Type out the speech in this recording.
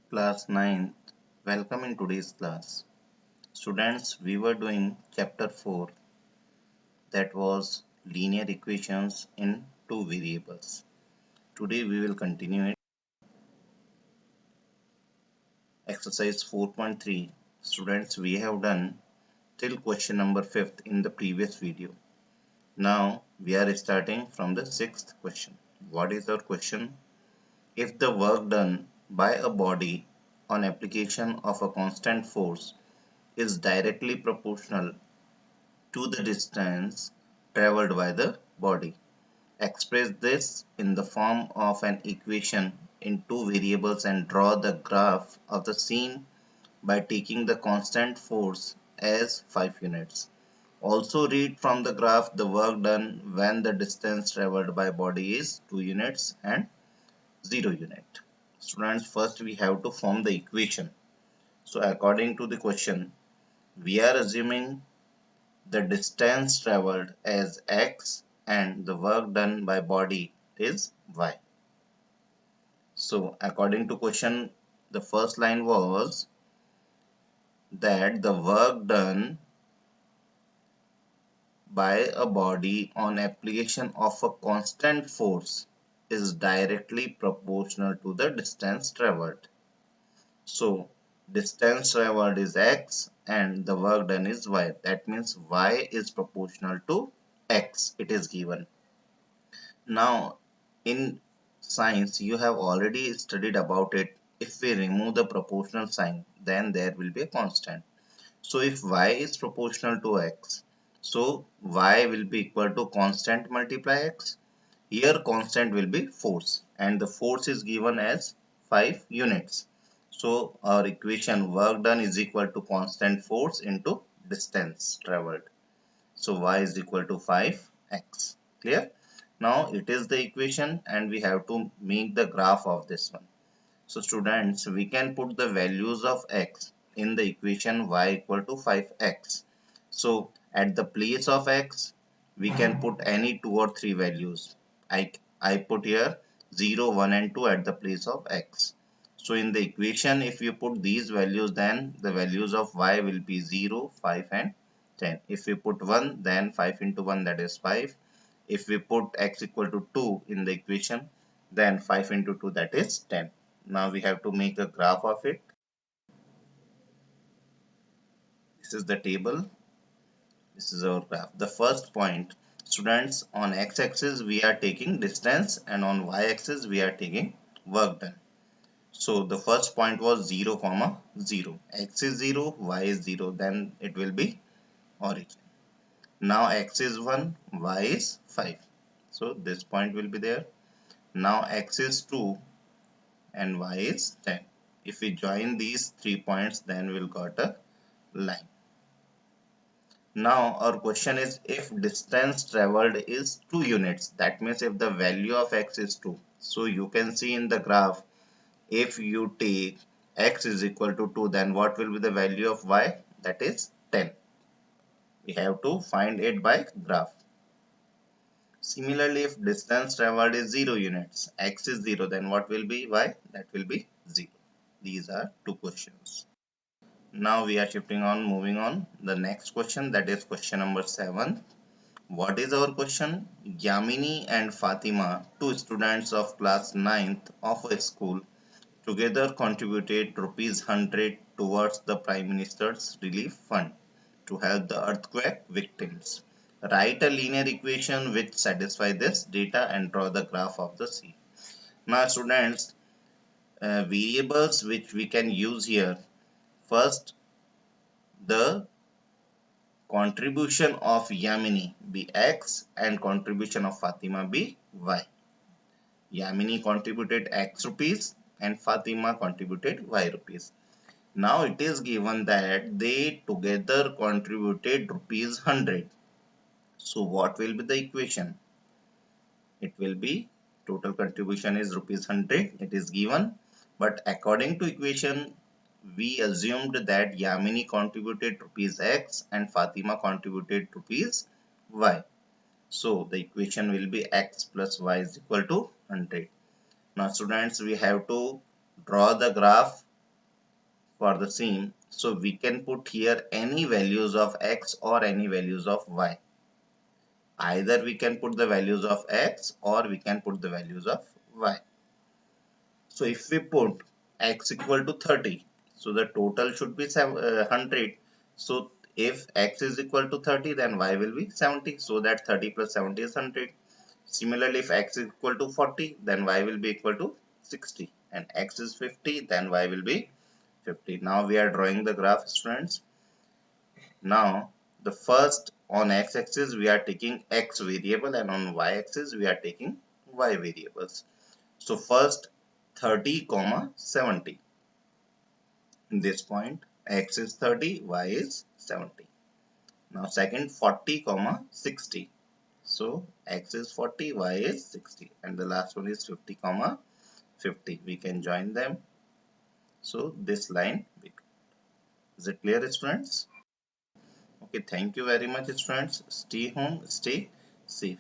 Class 9th, welcome in today's class. Students, we were doing chapter 4, that was linear equations in two variables. Today we will continue it. Exercise 4.3. Students, we have done till question number 5th in the previous video. Now we are starting from the 6th question. What is our question? If the work done by a body on application of a constant force is directly proportional to the distance traveled by the body. Express this in the form of an equation in two variables and draw the graph of the scene by taking the constant force as 5 units. Also read from the graph the work done when the distance traveled by body is 2 units and 0 unit. Students, first we have to form the equation. So according to the question, we are assuming the distance traveled as x and the work done by body is y. So according to question, the first line was that the work done by a body on application of a constant force is directly proportional to the distance traveled. So distance traveled is x and the work done is y. That means y is proportional to x. It is given. Now, in science, you have already studied about it. If we remove the proportional sign, then there will be a constant. So, if y is proportional to x, so y will be equal to constant multiply x. Here, constant will be force, and the force is given as 5 units. So, our equation work done is equal to constant force into distance traveled. So, y is equal to 5x. Clear? Now it is the equation and we have to make the graph of this one. So students, we can put the values of x in the equation y equal to 5x. So at the place of x, we can put any two or three values. I put here 0, 1 and 2 at the place of x. So in the equation, if you put these values, then the values of y will be 0, 5 and 10. If we put 1, then 5 into 1, that is 5. If we put x equal to 2 in the equation, then 5 into 2, that is 10. Now we have to make a graph of it. This is the table. This is our graph. The first point, students, on x-axis we are taking distance and on y-axis we are taking work done. So the first point was 0, 0. X is 0, y is 0. Then it will be origin. Now x is 1, y is 5. So this point will be there. Now x is 2 and y is 10. If we join these 3 points, then we'll got a line. Now our question is, if distance traveled is 2 units, that means if the value of x is 2. So you can see in the graph, if you take x is equal to 2, then what will be the value of y? That is 10. We have to find it by graph. Similarly, if distance traveled is 0 units, x is 0, then what will be y? That will be 0. These are two questions. Now we are shifting on, moving on. The next question, that is question number 7. What is our question? Yamini and Fatima, two students of class 9th of a school, together contributed rupees 100 towards the Prime Minister's Relief Fund to help the earthquake victims. Write a linear equation which satisfies this data and draw the graph of the scene. Now students, variables which we can use here. First, the contribution of Yamini be X and contribution of Fatima be Y. Yamini contributed X rupees and Fatima contributed Y rupees. Now it is given that they together contributed rupees 100. So what will be the equation? It will be total contribution is rupees 100. It is given. But according to equation, we assumed that Yamini contributed rupees X and Fatima contributed rupees Y. So the equation will be X plus Y is equal to 100. Now students, we have to draw the graph for the same. So we can put here any values of x or any values of y. Either we can put the values of x or we can put the values of y. So if we put x equal to 30, so the total should be 100. So if x is equal to 30, then y will be 70. So that 30 plus 70 is 100. Similarly, if x is equal to 40, then y will be equal to 60. And x is 50, then y will be 50. Now we are drawing the graph, students. Now the first, on x-axis we are taking x variable and on y-axis we are taking y variables. So first 30 comma 70. In this point x is 30, y is 70. Now second 40 comma 60. So x is 40, y is 60, and the last one is 50 comma 50. We can join them. So this line, is it clear, students? Okay, thank you very much, students. Stay home, stay safe.